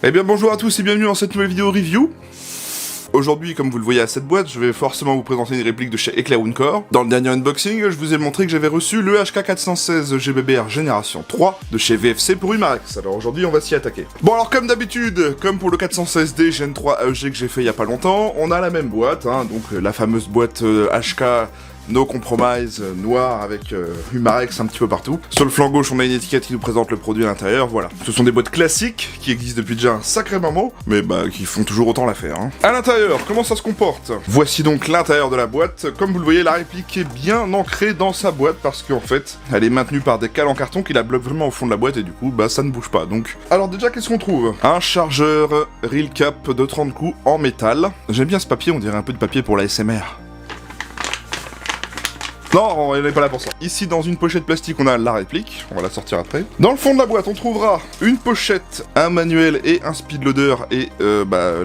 Eh bien bonjour à tous et bienvenue dans cette nouvelle vidéo review. Aujourd'hui, comme vous le voyez à cette boîte, je vais forcément vous présenter une réplique de chez Eclair Corp. Dans le dernier unboxing, je vous ai montré que j'avais reçu le HK416 GBBR Génération 3 de chez VFC pour Humarex. Alors aujourd'hui, on va s'y attaquer. Bon alors comme d'habitude, comme pour le 416D Gen 3 AEG que j'ai fait il y a pas longtemps, on a la même boîte, donc la fameuse boîte HK No Compromise noir avec Humarex un petit peu partout. Sur le flanc gauche, on a une étiquette qui nous présente le produit à l'intérieur, voilà. Ce sont des boîtes classiques qui existent depuis déjà un sacré moment, mais qui font toujours autant l'affaire. À l'intérieur, comment ça se comporte? Voici donc l'intérieur de la boîte. Comme vous le voyez, la réplique est bien ancrée dans sa boîte parce qu'en fait, elle est maintenue par des cales en carton qui la bloquent vraiment au fond de la boîte et du coup, ça ne bouge pas. Donc, alors déjà, qu'est-ce qu'on trouve? Un chargeur Real Cap de 30 coups en métal. J'aime bien ce papier, on dirait un peu de papier pour la SMR. Non, elle n'est pas là pour ça. Ici, dans une pochette plastique, on a la réplique. On va la sortir après. Dans le fond de la boîte, on trouvera une pochette, un manuel et un speedloader et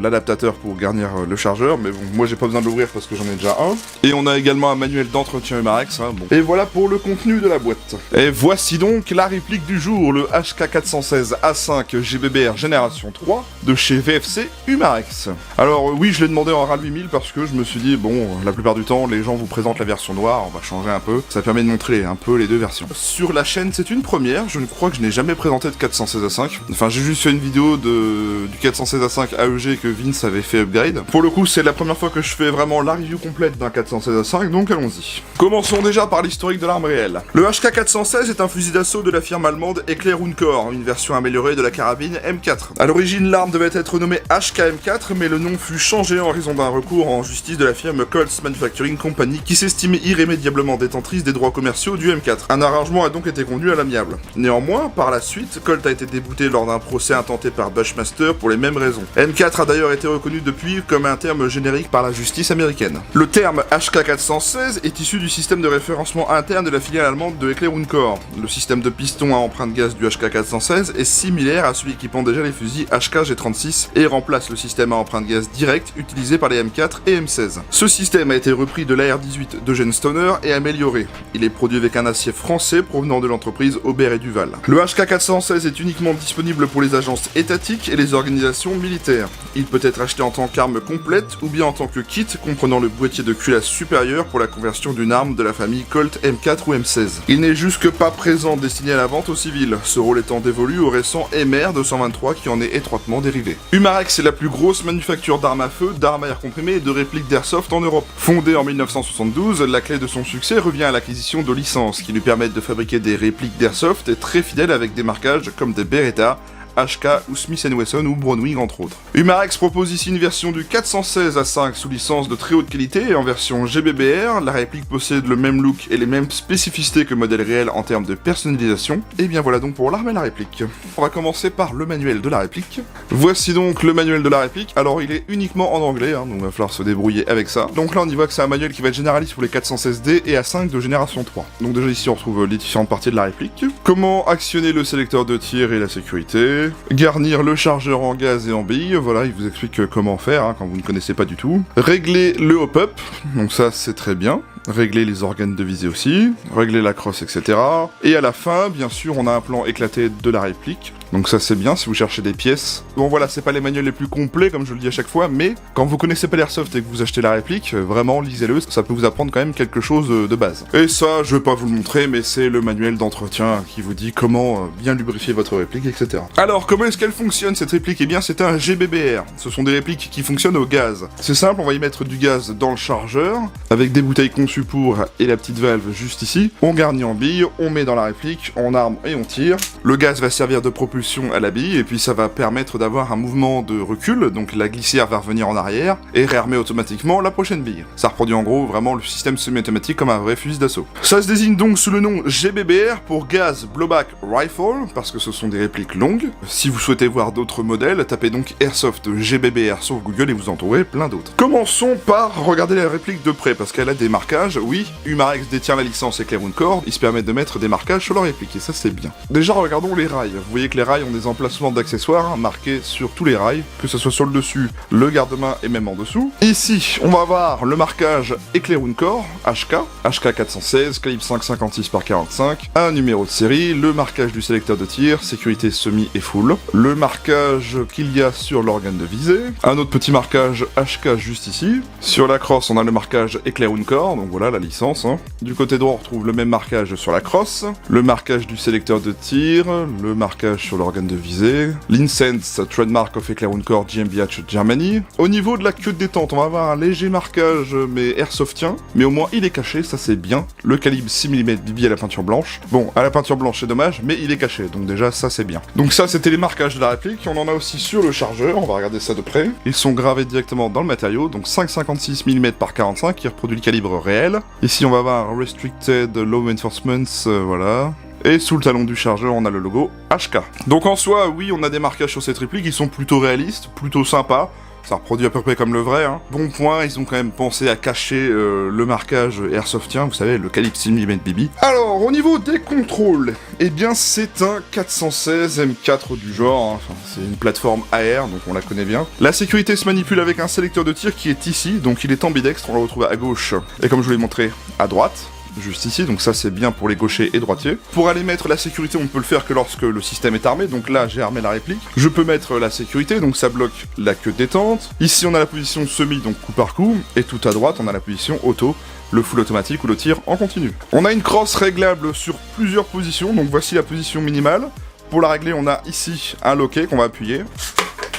l'adaptateur pour garnir le chargeur. Mais bon, moi, j'ai pas besoin de l'ouvrir parce que j'en ai déjà un. Et on a également un manuel d'entretien Humarex. Bon. Et voilà pour le contenu de la boîte. Et voici donc la réplique du jour, le HK416 A5 GBBR Génération 3 de chez VFC Humarex. Alors oui, je l'ai demandé en RAL 8000 parce que je me suis dit, bon, la plupart du temps, les gens vous présentent la version noire, on va changer un peu, ça permet de montrer un peu les deux versions. Sur la chaîne, c'est une première, je crois que je n'ai jamais présenté de 416 A5. Enfin, j'ai juste fait une vidéo du 416 A5 AEG que Vince avait fait upgrade. Pour le coup, c'est la première fois que je fais vraiment la review complète d'un 416 A5, donc allons-y. Commençons déjà par l'historique de l'arme réelle. Le HK416 est un fusil d'assaut de la firme allemande Eclair Corp, une version améliorée de la carabine M4. À l'origine, l'arme devait être nommée HKM4, mais le nom fut changé en raison d'un recours en justice de la firme Colts Manufacturing Company, qui s'estimait irrémédiablement détentrice des droits commerciaux du M4. Un arrangement a donc été conduit à l'amiable. Néanmoins, par la suite, Colt a été débouté lors d'un procès intenté par Bushmaster pour les mêmes raisons. M4 a d'ailleurs été reconnu depuis comme un terme générique par la justice américaine. Le terme HK416 est issu du système de référencement interne de la filiale allemande de Eclair Corp. Le système de piston à empreinte gaz du HK416 est similaire à celui équipant déjà les fusils HK-G36 et remplace le système à empreinte gaz directe utilisé par les M4 et M16. Ce système a été repris de l'AR-18 d'Eugene Stoner et amélioré. Il est produit avec un acier français provenant de l'entreprise Aubert et Duval. Le HK416 est uniquement disponible pour les agences étatiques et les organisations militaires. Il peut être acheté en tant qu'arme complète ou bien en tant que kit comprenant le boîtier de culasse supérieur pour la conversion d'une arme de la famille Colt M4 ou M16. Il n'est juste que pas présent destiné à la vente aux civils, ce rôle étant dévolu au récent MR 223 qui en est étroitement dérivé. Humarex est la plus grosse manufacture d'armes à feu, d'armes à air comprimé et de répliques d'airsoft en Europe. Fondée en 1972, la clé de son succès revient à l'acquisition de licences qui lui permettent de fabriquer des répliques d'airsoft et très fidèles avec des marquages comme des Beretta, HK ou Smith & Wesson ou Browning entre autres. Humarex propose ici une version du 416 A5 sous licence de très haute qualité et en version GBBR, la réplique possède le même look et les mêmes spécificités que le modèle réel en termes de personnalisation. Et bien voilà donc pour l'arme et la réplique. On va commencer par le manuel de la réplique. Voici donc le manuel de la réplique. Alors il est uniquement en anglais, donc il va falloir se débrouiller avec ça. Donc là on y voit que c'est un manuel qui va être généraliste pour les 416D et A5 de génération 3. Donc déjà ici on retrouve les différentes parties de la réplique. Comment actionner le sélecteur de tir et la sécurité. Garnir le chargeur en gaz et en billes, voilà, il vous explique comment faire quand vous ne connaissez pas du tout. Régler le hop-up, donc ça c'est très bien. Régler les organes de visée aussi, régler la crosse, etc. Et à la fin, bien sûr, on a un plan éclaté de la réplique. Donc ça c'est bien si vous cherchez des pièces. Bon voilà, c'est pas les manuels les plus complets comme je le dis à chaque fois, mais quand vous connaissez pas l'airsoft et que vous achetez la réplique, vraiment lisez-le, ça peut vous apprendre quand même quelque chose de base. Et ça, je vais pas vous le montrer, mais c'est le manuel d'entretien qui vous dit comment bien lubrifier votre réplique, etc. Alors, comment est-ce qu'elle fonctionne cette réplique? Eh bien c'est un GBBR, ce sont des répliques qui fonctionnent au gaz. C'est simple, on va y mettre du gaz dans le chargeur, avec des bouteilles conçues pour et la petite valve juste ici. On garnit en bille, on met dans la réplique, on arme et on tire. Le gaz va servir de propulsion à la bille et puis ça va permettre d'avoir un mouvement de recul, donc la glissière va revenir en arrière et réarmer automatiquement la prochaine bille. Ça reproduit en gros vraiment le système semi-automatique comme un vrai fusil d'assaut. Ça se désigne donc sous le nom GBBR pour Gas Blowback Rifle parce que ce sont des répliques longues. Si vous souhaitez voir d'autres modèles, tapez donc Airsoft GBBR sur Google et vous en trouverez plein d'autres. Commençons par regarder la réplique de près parce qu'elle a des marquages marquages, oui, Humarex détient la licence Eclairun Core, ils se permettent de mettre des marquages sur leur réplique, et ça c'est bien. Déjà regardons les rails, vous voyez que les rails ont des emplacements d'accessoires marqués sur tous les rails, que ce soit sur le dessus, le garde-main et même en dessous. Ici, on va avoir le marquage Eclairun Core, HK 416, calibre 5,56 par 45, un numéro de série, le marquage du sélecteur de tir, sécurité semi et full, le marquage qu'il y a sur l'organe de visée, un autre petit marquage HK juste ici. Sur la crosse, on a le marquage Eclairun Core, donc voilà la licence. Du côté droit, on retrouve le même marquage sur la crosse, le marquage du sélecteur de tir, le marquage sur l'organe de visée, l'Incense Trademark of Eclairun Core GmbH Germany. Au niveau de la queue de détente, on va avoir un léger marquage, mais airsoftien, mais au moins il est caché, ça c'est bien. Le calibre 6 mm BB à la peinture blanche. Bon, à la peinture blanche c'est dommage, mais il est caché, donc déjà ça c'est bien. Donc ça c'était les marquages de la réplique, on en a aussi sur le chargeur, on va regarder ça de près. Ils sont gravés directement dans le matériau, donc 5,56 mm par 45 qui reproduit le calibre réel. Ici on va avoir Restricted Law Enforcement, voilà. Et sous le talon du chargeur, on a le logo HK. Donc en soi, oui, on a des marquages sur cette réplique, ils sont plutôt réalistes, plutôt sympas. Ça reproduit à peu près comme le vrai. Bon point, ils ont quand même pensé à cacher le marquage airsoftien, vous savez, le calibre 6 mm BB. Alors, au niveau des contrôles, eh bien c'est un 416 M4 du genre, enfin, c'est une plateforme AR, donc on la connaît bien. La sécurité se manipule avec un sélecteur de tir qui est ici, donc il est ambidextre, on le retrouve à gauche, et comme je vous l'ai montré, à droite. Juste ici, donc ça c'est bien pour les gauchers et droitiers. Pour aller mettre la sécurité, on ne peut le faire que lorsque le système est armé, donc là j'ai armé la réplique. Je peux mettre la sécurité, donc ça bloque la queue de détente. Ici on a la position semi, donc coup par coup, et tout à droite on a la position auto, le full automatique ou le tir en continu. On a une crosse réglable sur plusieurs positions, donc voici la position minimale. Pour la régler, on a ici un loquet qu'on va appuyer.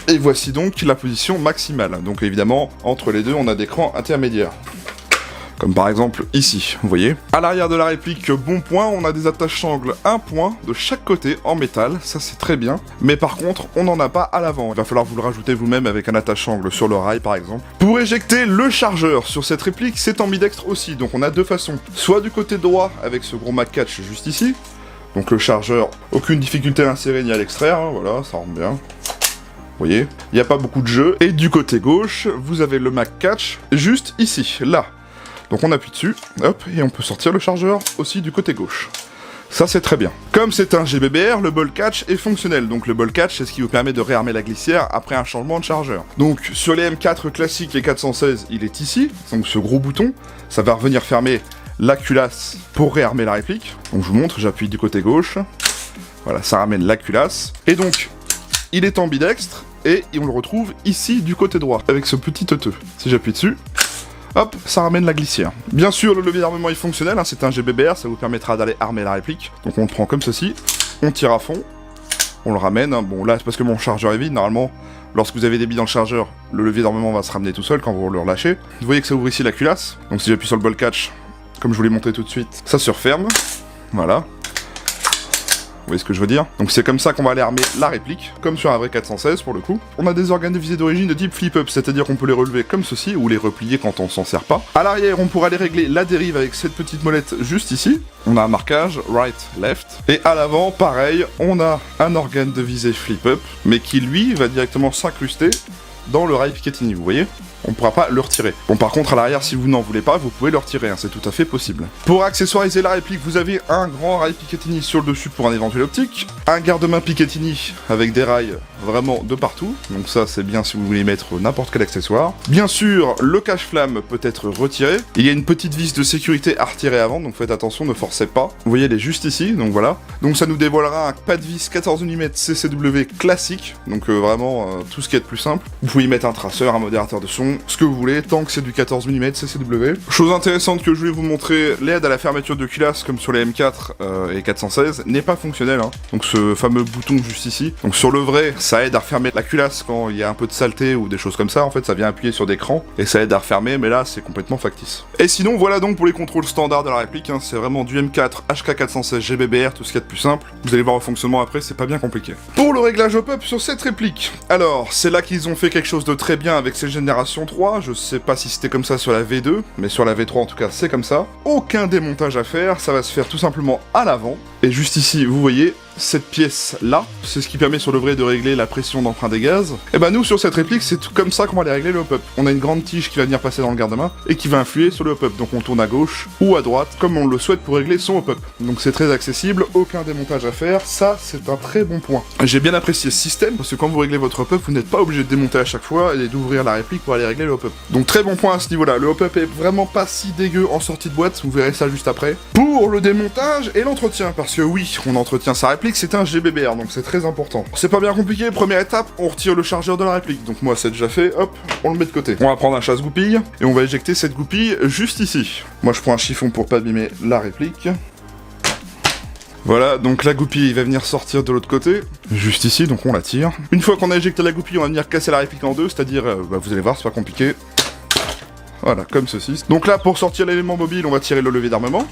Et voici donc la position maximale. Donc évidemment, entre les deux, on a des crans intermédiaires. Comme par exemple ici, vous voyez. À l'arrière de la réplique, bon point, on a des attaches-sangles, un point de chaque côté en métal, ça c'est très bien. Mais par contre, on n'en a pas à l'avant, il va falloir vous le rajouter vous-même avec un attache-sangle sur le rail par exemple. Pour éjecter le chargeur sur cette réplique, c'est ambidextre aussi, donc on a deux façons. Soit du côté droit avec ce gros Mac catch juste ici, donc le chargeur, aucune difficulté à l'insérer ni à l'extraire, voilà, ça rentre bien. Vous voyez, il n'y a pas beaucoup de jeu. Et du côté gauche, vous avez le Mac catch juste ici, là. Donc on appuie dessus, hop, et on peut sortir le chargeur aussi du côté gauche. Ça c'est très bien. Comme c'est un GBBR, le ball catch est fonctionnel. Donc le ball catch, c'est ce qui vous permet de réarmer la glissière après un changement de chargeur. Donc sur les M4 classiques et 416, il est ici. Donc ce gros bouton, ça va revenir fermer la culasse pour réarmer la réplique. Donc je vous montre, j'appuie du côté gauche. Voilà, ça ramène la culasse. Et donc, il est ambidextre, et on le retrouve ici du côté droit, avec ce petit teuteux. Si j'appuie dessus... hop, ça ramène la glissière. Bien sûr, le levier d'armement est fonctionnel, c'est un GBBR, ça vous permettra d'aller armer la réplique. Donc on le prend comme ceci, on tire à fond, on le ramène. Bon là, c'est parce que mon chargeur est vide, normalement, lorsque vous avez des billes dans le chargeur, le levier d'armement va se ramener tout seul quand vous le relâchez. Vous voyez que ça ouvre ici la culasse, donc si j'appuie sur le ball catch, comme je vous l'ai montré tout de suite, ça se referme, voilà. Vous voyez ce que je veux dire? Donc c'est comme ça qu'on va aller armer la réplique, comme sur un vrai 416 pour le coup. On a des organes de visée d'origine de type flip-up, c'est-à-dire qu'on peut les relever comme ceci, ou les replier quand on s'en sert pas. À l'arrière, on pourra aller régler la dérive avec cette petite molette juste ici. On a un marquage right, left. Et à l'avant, pareil, on a un organe de visée flip-up, mais qui lui va directement s'incruster dans le rail Picatinny, vous voyez? On ne pourra pas le retirer. Bon, par contre, à l'arrière, si vous n'en voulez pas, vous pouvez le retirer, c'est tout à fait possible. Pour accessoiriser la réplique, vous avez un grand rail Picatinny sur le dessus pour un éventuel optique, un garde-main Picatinny avec des rails vraiment de partout, donc ça c'est bien si vous voulez mettre n'importe quel accessoire. Bien sûr, le cache-flamme peut être retiré, il y a une petite vis de sécurité à retirer avant, donc faites attention, ne forcez pas. Vous voyez, elle est juste ici, donc voilà. Donc ça nous dévoilera un pas de vis 14 mm CCW classique, donc vraiment tout ce qui est de plus simple. Vous pouvez y mettre un traceur, un modérateur de son, ce que vous voulez, tant que c'est du 14 mm CCW. Chose intéressante que je voulais vous montrer, l'aide à la fermeture de culasse, comme sur les M4 et 416, n'est pas fonctionnelle, donc ce fameux bouton juste ici. Donc sur le vrai, ça aide à refermer la culasse quand il y a un peu de saleté ou des choses comme ça, en fait ça vient appuyer sur des crans, et ça aide à refermer, mais là c'est complètement factice. Et sinon voilà donc pour les contrôles standards de la réplique, c'est vraiment du M4, HK416, GBBR, tout ce qu'il y a de plus simple. Vous allez voir le fonctionnement après, c'est pas bien compliqué. Pour le réglage hop-up sur cette réplique, alors c'est là qu'ils ont fait quelque chose de très bien avec cette génération 3, je sais pas si c'était comme ça sur la V2, mais sur la V3 en tout cas c'est comme ça. Aucun démontage à faire, ça va se faire tout simplement à l'avant. Et juste ici, vous voyez, cette pièce-là, c'est ce qui permet sur le vrai de régler la pression d'emprunt des gaz. Et bah nous, sur cette réplique, c'est tout comme ça qu'on va aller régler le hop-up. On a une grande tige qui va venir passer dans le garde-main et qui va influer sur le hop-up. Donc on tourne à gauche ou à droite, comme on le souhaite pour régler son hop-up. Donc c'est très accessible, aucun démontage à faire, ça c'est un très bon point. J'ai bien apprécié ce système, parce que quand vous réglez votre hop-up, vous n'êtes pas obligé de démonter à chaque fois et d'ouvrir la réplique pour aller régler le hop-up. Donc très bon point à ce niveau-là, le hop-up est vraiment pas si dégueu en sortie de boîte, vous verrez ça juste après. Pour le démontage et l'entretien, parce que oui, on entretient sa réplique, c'est un GBBR, donc c'est très important. C'est pas bien compliqué, première étape, on retire le chargeur de la réplique. Donc moi c'est déjà fait, hop, on le met de côté. On va prendre un chasse-goupille, et on va éjecter cette goupille juste ici. Moi je prends un chiffon pour pas abîmer la réplique. Voilà, donc la goupille va venir sortir de l'autre côté, juste ici, donc on la tire. Une fois qu'on a éjecté la goupille, on va venir casser la réplique en deux, c'est-à-dire, vous allez voir, c'est pas compliqué. Voilà, comme ceci. Donc là, pour sortir l'élément mobile, on va tirer le levier d'armement.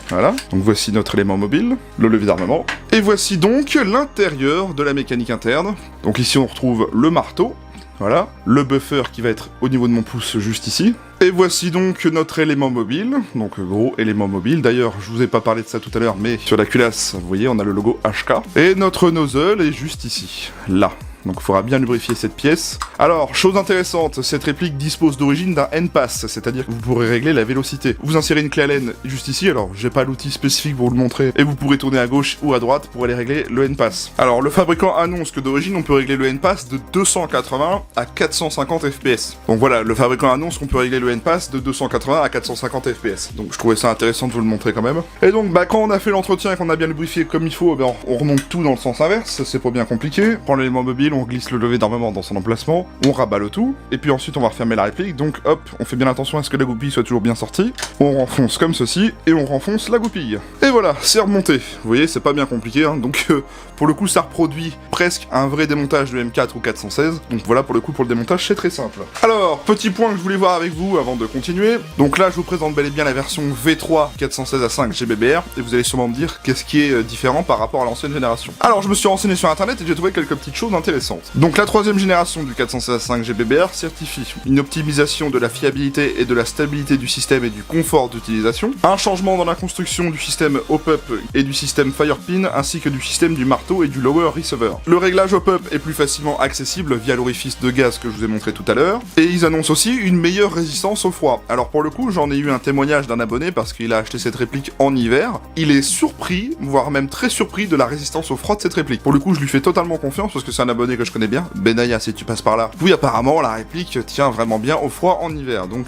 Voilà, donc voici notre élément mobile, le levier d'armement. Et voici donc l'intérieur de la mécanique interne. Donc ici, on retrouve le marteau. Voilà, le buffer qui va être au niveau de mon pouce juste ici. Et voici donc notre élément mobile, donc gros élément mobile. D'ailleurs, je vous ai pas parlé de ça tout à l'heure, mais sur la culasse, vous voyez, on a le logo HK. Et notre nozzle est juste ici, là. Donc il faudra bien lubrifier cette pièce. Alors, chose intéressante, cette réplique dispose d'origine d'un N-Pass, c'est-à-dire que vous pourrez régler la vélocité. Vous insérez une clé Allen juste ici, alors j'ai pas l'outil spécifique pour vous le montrer, et vous pourrez tourner à gauche ou à droite pour aller régler le N-Pass. Alors, le fabricant annonce que d'origine, on peut régler le N-Pass de 280 à 450 FPS. Donc voilà, le fabricant annonce qu'on peut régler le N-Pass de 280 à 450 FPS. Donc je trouvais ça intéressant de vous le montrer quand même. Et donc, quand on a fait l'entretien et qu'on a bien lubrifié comme il faut, on remonte tout dans le sens inverse, c'est pas bien compliqué. On prend l'élément mobile, on glisse le levier d'armement dans son emplacement, on rabat le tout, et puis ensuite on va refermer la réplique, donc hop, on fait bien attention à ce que la goupille soit toujours bien sortie, on renfonce comme ceci, et on renfonce la goupille. Et voilà, c'est remonté. Vous voyez, c'est pas bien compliqué, hein, donc pour le coup ça reproduit presque un vrai démontage de M4 ou 416, donc voilà, pour le coup pour le démontage c'est très simple. Alors, petit point que je voulais voir avec vous avant de continuer, donc là je vous présente bel et bien la version V3 416 à 5 GBBR, et vous allez sûrement me dire qu'est-ce qui est différent par rapport à l'ancienne génération. Alors je me suis renseigné sur internet et j'ai trouvé quelques petites choses intéressantes. Donc la troisième génération du 416 à 5 GBBR certifie une optimisation de la fiabilité et de la stabilité du système et du confort d'utilisation, un changement dans la construction du système hop-up et du système firepin, ainsi que du système du marteau et du lower receiver. Le réglage hop-up est plus facilement accessible via l'orifice de gaz que je vous ai montré tout à l'heure, et ils annoncent aussi une meilleure résistance au froid. Alors pour le coup, j'en ai eu un témoignage d'un abonné parce qu'il a acheté cette réplique en hiver. Il est surpris, voire même très surpris de la résistance au froid de cette réplique. Pour le coup, je lui fais totalement confiance parce que c'est un abonné que je connais bien, Benaya si tu passes par là. Oui, apparemment, la réplique tient vraiment bien au froid en hiver, donc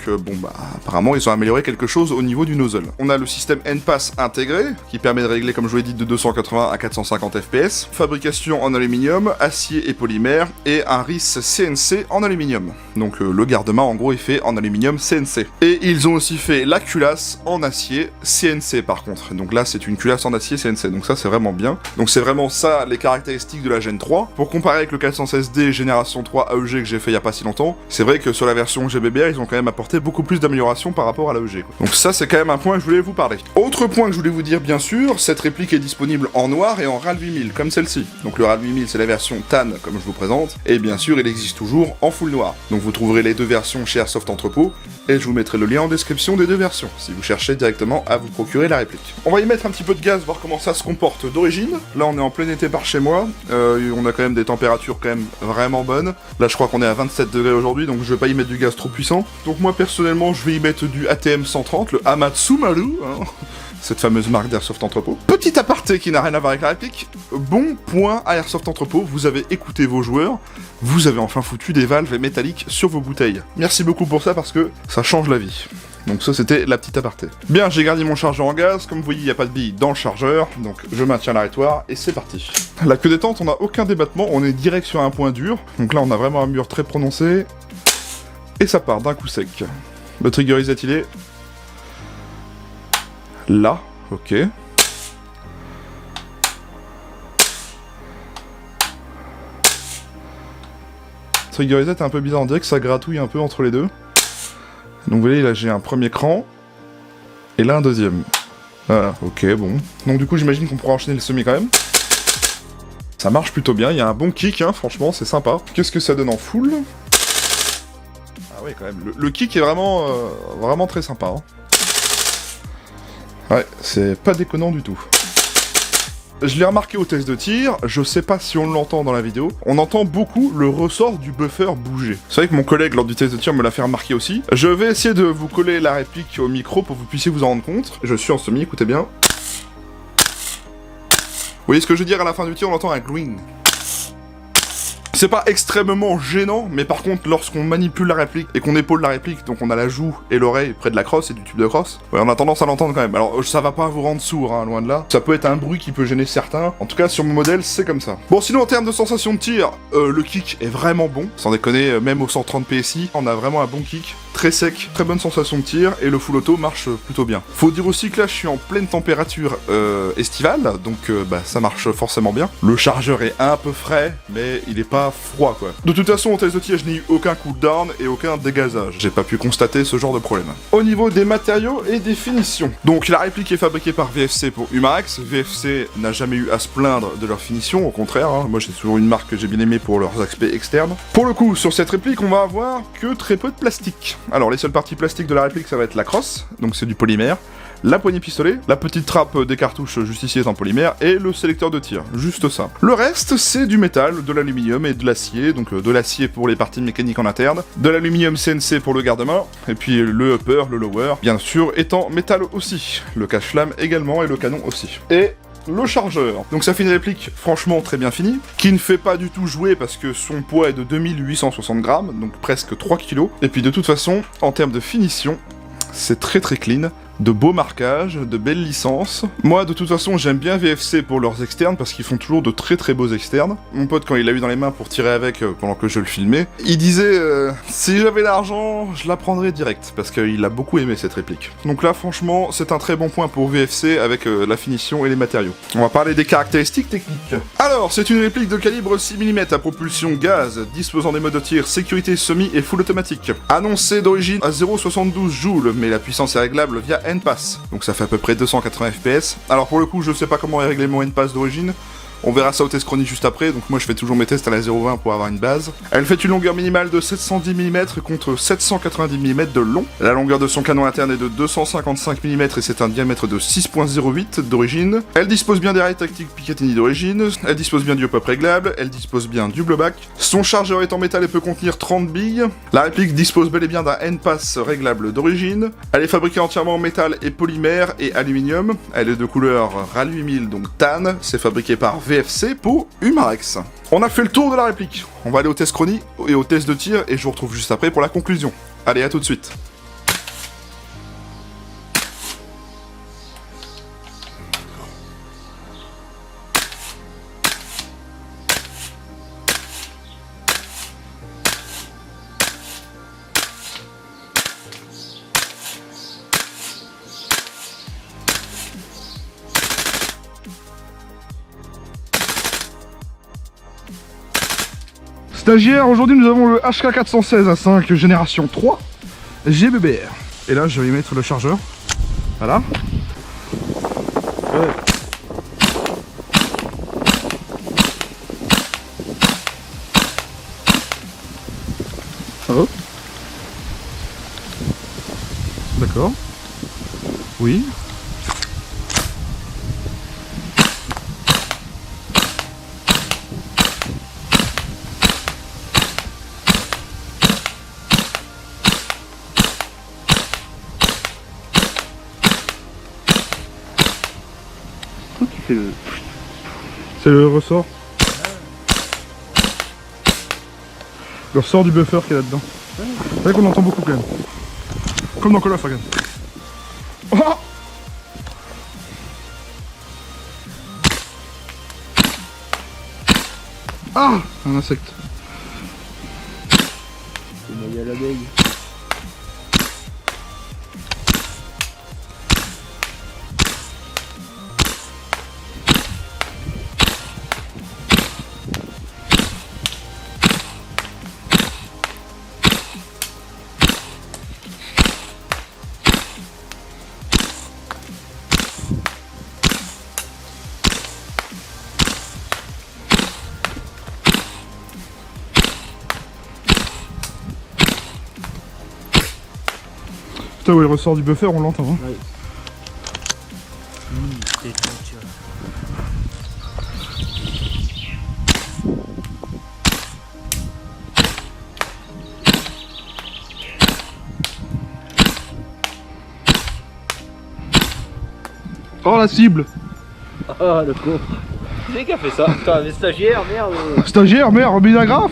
apparemment, ils ont amélioré quelque chose au niveau du nozzle. On a le système N-Pass intégré, qui permet de régler, comme je vous l'ai dit, de 280 à 450 FPS, fabrication en aluminium, acier et polymère, et un RIS CNC en aluminium. Donc le garde-main, en gros, est fait en aluminium CNC. Et ils ont aussi fait la culasse en acier CNC, par contre. Donc là, c'est une culasse en acier CNC, donc ça, c'est vraiment bien. Donc c'est vraiment ça, les caractéristiques de la Gen 3. Pour comparer avec le 416D génération 3 AEG que j'ai fait il y a pas si longtemps, c'est vrai que sur la version GBBR, ils ont quand même apporté beaucoup plus d'amélioration par rapport à l'AEG. Donc ça, c'est quand même un point que je voulais vous parler. Autre point que je voulais vous dire, bien sûr, cette réplique est disponible en noir et en RAL 8000, comme celle-ci. Donc le RAL 8000, c'est la version TAN, comme je vous présente, et bien sûr, il existe toujours en full noir. Donc vous trouverez les deux versions chez Airsoft Entrepôt, et je vous mettrai le lien en description des deux versions, si vous cherchez directement à vous procurer la réplique. On va y mettre un petit peu de gaz, voir comment ça se comporte d'origine. Là, on est en plein été par chez moi, on a quand même des températures quand même vraiment bonnes. Là, je crois qu'on est à 27 degrés aujourd'hui, donc je vais pas y mettre du gaz trop puissant. Donc moi, personnellement, je vais y mettre du ATM 130, le Hamatsumaru, hein, cette fameuse marque d'Airsoft Entrepôt. Petit aparté qui n'a rien à voir avec la réplique, bon point à Airsoft Entrepôt, vous avez écouté vos joueurs, vous avez enfin foutu des valves métalliques sur vos bouteilles. Merci beaucoup pour ça, parce que ça change la vie. Donc ça, c'était la petite aparté. Bien, j'ai gardé mon chargeur en gaz, comme vous voyez, il n'y a pas de bille dans le chargeur, donc je maintiens l'arrêtoir, et c'est parti. La queue détente, on n'a aucun débattement, on est direct sur un point dur, donc là on a vraiment un mur très prononcé, et ça part d'un coup sec. Le trigger reset, il est là, ok. Trigger reset est un peu bizarre, on dirait que ça gratouille un peu entre les deux. Donc vous voyez, là j'ai un premier cran, et là un deuxième. Voilà, ok, bon. Donc du coup j'imagine qu'on pourra enchaîner le semi quand même. Ça marche plutôt bien, il y a un bon kick, hein, franchement, c'est sympa. Qu'est-ce que ça donne en full? Ah ouais, quand même, le kick est vraiment, vraiment très sympa. Hein. Ouais, c'est pas déconnant du tout. je l'ai remarqué au test de tir, je sais pas si on l'entend dans la vidéo, on entend beaucoup le ressort du buffer bouger. C'est vrai que mon collègue lors du test de tir me l'a fait remarquer aussi. Je vais essayer de vous coller la réplique au micro pour que vous puissiez vous en rendre compte. Je suis en semi, écoutez bien. Vous voyez ce que je veux dire, à la fin du tir, on entend un green. C'est pas extrêmement gênant, mais par contre, lorsqu'on manipule la réplique et qu'on épaule la réplique, donc on a la joue et l'oreille près de la crosse et du tube de crosse, ouais, on a tendance à l'entendre quand même. Alors, ça va pas vous rendre sourd, hein, loin de là. Ça peut être un bruit qui peut gêner certains. En tout cas, sur mon modèle, c'est comme ça. Bon, sinon, en termes de sensation de tir, le kick est vraiment bon. Sans déconner, même au 130 PSI, on a vraiment un bon kick. Très sec, très bonne sensation de tir, et le full auto marche plutôt bien. Faut dire aussi que là, je suis en pleine température estivale, donc ça marche forcément bien. Le chargeur est un peu frais, mais il est pas froid, quoi. De toute façon, au test de tir, je n'ai eu aucun cooldown et aucun dégazage. J'ai pas pu constater ce genre de problème. Au niveau des matériaux et des finitions. Donc, la réplique est fabriquée par VFC pour Humax. VFC n'a jamais eu à se plaindre de leur finition, au contraire. Hein. Moi, c'est toujours une marque que j'ai bien aimée pour leurs aspects externes. Pour le coup, sur cette réplique, on va avoir que très peu de plastique. Alors, les seules parties plastiques de la réplique, ça va être la crosse, donc c'est du polymère. La poignée pistolet, la petite trappe des cartouches juste ici est en polymère, et le sélecteur de tir, juste ça. Le reste, c'est du métal, de l'aluminium et de l'acier, donc de l'acier pour les parties mécaniques en interne, de l'aluminium CNC pour le garde-main, et puis le upper, le lower, bien sûr, étant métal aussi. Le cache-flamme également, et le canon aussi. Et le chargeur. Donc ça fait une réplique franchement très bien finie, qui ne fait pas du tout jouer parce que son poids est de 2860 grammes, donc presque 3 kg. Et puis de toute façon, en termes de finition, c'est très clean. De beaux marquages, de belles licences. Moi, de toute façon, j'aime bien VFC pour leurs externes, parce qu'ils font toujours de très beaux externes. Mon pote, quand il l'a eu dans les mains pour tirer avec, pendant que je le filmais, il disait si j'avais l'argent, je la prendrais direct, parce qu'il a beaucoup aimé cette réplique. Donc là, franchement, c'est un très bon point pour VFC, avec la finition et les matériaux. On va parler des caractéristiques techniques. Alors, c'est une réplique de calibre 6 mm à propulsion gaz, disposant des modes de tir sécurité semi et full automatique. Annoncé d'origine à 0,72 joules, mais la puissance est réglable via NPass, donc ça fait à peu près 280 FPS. Alors pour le coup, je sais pas comment est réglé mon NPass d'origine. On verra ça au test chronique juste après, donc moi je fais toujours mes tests à la 0,20 pour avoir une base. Elle fait une longueur minimale de 710 mm contre 790 mm de long. La longueur de son canon interne est de 255 mm et c'est un diamètre de 6.08 d'origine. Elle dispose bien des rails tactiques Picatinny d'origine, elle dispose bien du hop-up réglable, elle dispose bien du blowback. Son chargeur est en métal et peut contenir 30 billes. La réplique dispose bel et bien d'un NPass réglable d'origine. Elle est fabriquée entièrement en métal et polymère et aluminium. Elle est de couleur RAL 8000, donc tan. C'est fabriqué par VFC pour Humax. On a fait le tour de la réplique. On va aller au test chronique et au test de tir et je vous retrouve juste après pour la conclusion. Allez, à tout de suite. Stagiaire, aujourd'hui nous avons le HK416 à 5 génération 3 GBBR. Et là je vais y mettre le chargeur. Voilà. Oh. D'accord. Oui. C'est le ressort. Le ressort du buffer qui est là-dedans. C'est vrai qu'on entend beaucoup quand même. Comme dans Call of, regarde. Oh, ah, un insecte. Il y a l'abeille. Putain, ouais, le ressort du buffer, on l'entend. Hein. Ouais. Oh la cible. Ah le con. C'est qui a fait ça? Putain, les stagiaires, merde. Stagiaire, merde, Binagraphe.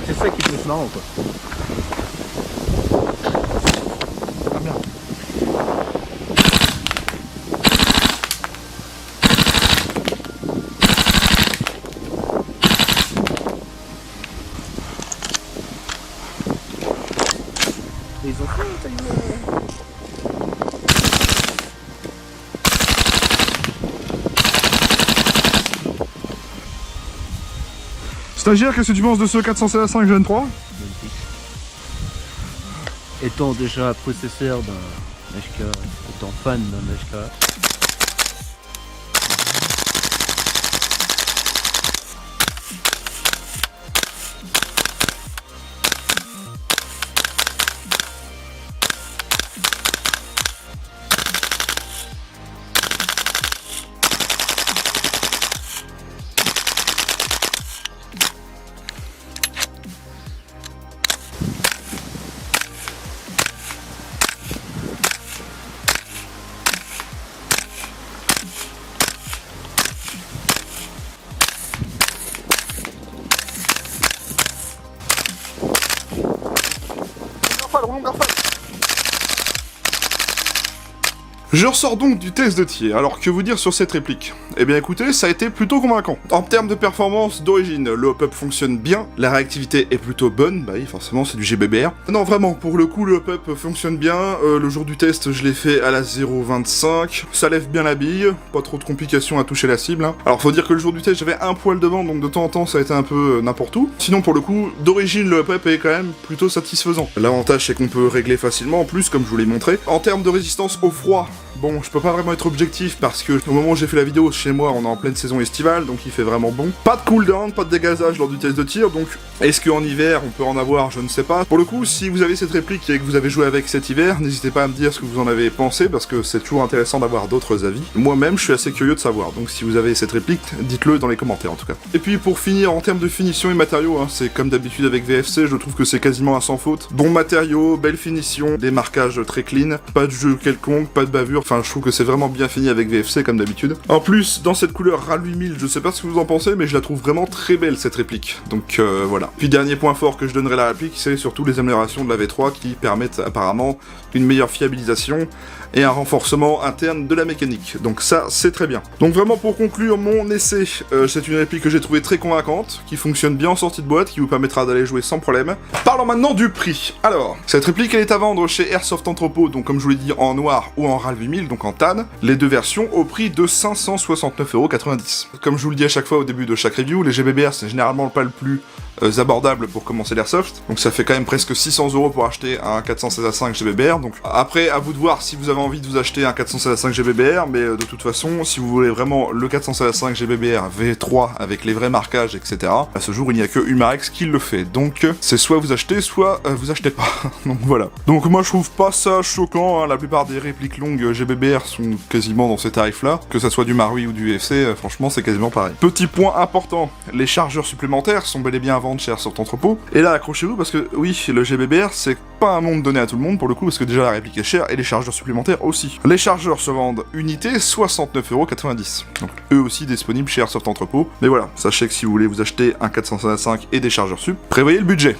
C'est ça qui est plus marrant quoi. Ah merde. Les enfants, t'as eu... Stagiaire, qu'est-ce que tu penses de ce 400 Gen 3? Étant déjà possesseur d'un HK, étant fan d'un HK, Je ressors donc du test de tir, alors que vous dire sur cette réplique? Eh bien écoutez, ça a été plutôt convaincant. En termes de performance d'origine, le hop-up fonctionne bien, la réactivité est plutôt bonne, bah oui forcément c'est du GBBR. Non vraiment, pour le coup le hop-up fonctionne bien, le jour du test je l'ai fait à la 0.25, ça lève bien la bille, pas trop de complications à toucher la cible. Hein. Alors faut dire que le jour du test j'avais un poil devant, donc de temps en temps ça a été un peu n'importe où. Sinon pour le coup, d'origine le hop-up est quand même plutôt satisfaisant. L'avantage c'est qu'on peut régler facilement en plus, comme je vous l'ai montré. En termes de résistance au froid, bon, je peux pas vraiment être objectif parce que au moment où j'ai fait la vidéo, chez moi, on est en pleine saison estivale, donc il fait vraiment bon. Pas de cooldown, pas de dégazage lors du test de tir, donc est-ce qu'en hiver, on peut en avoir? Je ne sais pas. Pour le coup, si vous avez cette réplique et que vous avez joué avec cet hiver, n'hésitez pas à me dire ce que vous en avez pensé, parce que c'est toujours intéressant d'avoir d'autres avis. Moi-même, je suis assez curieux de savoir, donc si vous avez cette réplique, dites-le dans les commentaires en tout cas. Et puis pour finir, en termes de finition et matériaux, hein, c'est comme d'habitude avec VFC, je trouve que c'est quasiment à sans faute. Bon matériaux, belle finition, des marquages très clean, pas de jeu quelconque, pas de bavure, enfin je trouve que c'est vraiment bien fini avec VFC comme d'habitude. En plus, dans cette couleur RAL 8000, je sais pas ce que vous en pensez, mais je la trouve vraiment très belle cette réplique. Donc voilà. Puis dernier point fort que je donnerai à la réplique, c'est surtout les améliorations de la V3 qui permettent apparemment une meilleure fiabilisation et un renforcement interne de la mécanique. Donc ça, c'est très bien. Donc vraiment pour conclure mon essai, c'est une réplique que j'ai trouvée très convaincante, qui fonctionne bien en sortie de boîte, qui vous permettra d'aller jouer sans problème. Parlons maintenant du prix. Alors, cette réplique elle est à vendre chez Airsoft Entrepôt, donc comme je vous l'ai dit en noir ou en RAL 8000, donc en TAN, les deux versions au prix de 569,90 €. Comme je vous le dis à chaque fois au début de chaque review, les GBBR c'est généralement pas le plus abordables pour commencer l'airsoft. Donc ça fait quand même presque 600 € pour acheter un 416A5 GBBR. Donc après, à vous de voir si vous avez envie de vous acheter un 416A5 GBBR, mais de toute façon, si vous voulez vraiment le 416A5 GBBR V3 avec les vrais marquages, etc., à ce jour, il n'y a que Umarex qui le fait. Donc c'est soit vous achetez, soit vous achetez pas. Donc voilà. Donc moi je trouve pas ça choquant, hein. La plupart des répliques longues GBBR sont quasiment dans ces tarifs-là. Que ça soit du Marui ou du UFC, franchement c'est quasiment pareil. Petit point important, les chargeurs supplémentaires sont bel et bien à vendre chez Airsoft Entrepôt. Et là accrochez-vous parce que oui, le GBBR c'est pas un monde donné à tout le monde pour le coup, parce que déjà la réplique est chère et les chargeurs supplémentaires aussi. Les chargeurs se vendent unité 69,90 €. Donc eux aussi disponibles chez Airsoft Entrepôt. Mais voilà, sachez que si vous voulez vous acheter un 455 et des chargeurs sup, prévoyez le budget.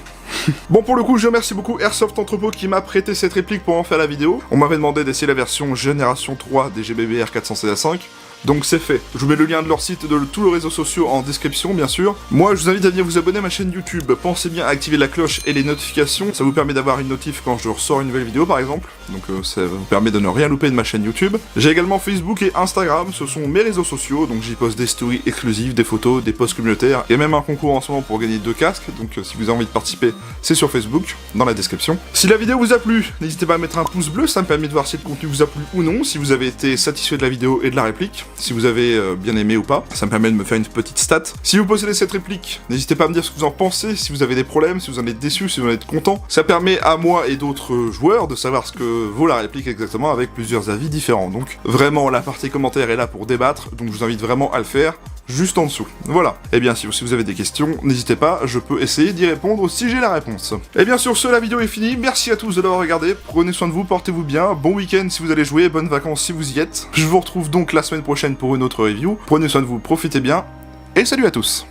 Bon, pour le coup, je remercie beaucoup Airsoft Entrepôt qui m'a prêté cette réplique pour en faire la vidéo. On m'avait demandé d'essayer la version génération 3 des GBBR 416A5. Donc c'est fait. Je vous mets le lien de leur site et de tous les réseaux sociaux en description, bien sûr. Moi, je vous invite à venir vous abonner à ma chaîne YouTube. Pensez bien à activer la cloche et les notifications. Ça vous permet d'avoir une notif quand je ressors une nouvelle vidéo, par exemple. Donc ça vous permet de ne rien louper de ma chaîne YouTube. J'ai également Facebook et Instagram. Ce sont mes réseaux sociaux. Donc j'y poste des stories exclusives, des photos, des posts communautaires et même un concours en ce moment pour gagner 2 casques. Donc si vous avez envie de participer, c'est sur Facebook, dans la description. Si la vidéo vous a plu, n'hésitez pas à mettre un pouce bleu. Ça me permet de voir si le contenu vous a plu ou non. Si vous avez été satisfait de la vidéo et de la réplique. Si vous avez bien aimé ou pas, ça me permet de me faire une petite stat. Si vous possédez cette réplique, n'hésitez pas à me dire ce que vous en pensez, si vous avez des problèmes, si vous en êtes déçu, si vous en êtes content. Ça permet à moi et d'autres joueurs de savoir ce que vaut la réplique exactement avec plusieurs avis différents. Donc vraiment, la partie commentaire est là pour débattre, donc je vous invite vraiment à le faire juste en dessous. Voilà. Et bien si vous avez des questions, n'hésitez pas, je peux essayer d'y répondre si j'ai la réponse. Et bien sur ce, la vidéo est finie. Merci à tous de l'avoir regardé. Prenez soin de vous, portez-vous bien. Bon week-end si vous allez jouer, bonnes vacances si vous y êtes. Je vous retrouve donc la semaine prochaine pour une autre review. Prenez soin de vous, profitez bien, et salut à tous.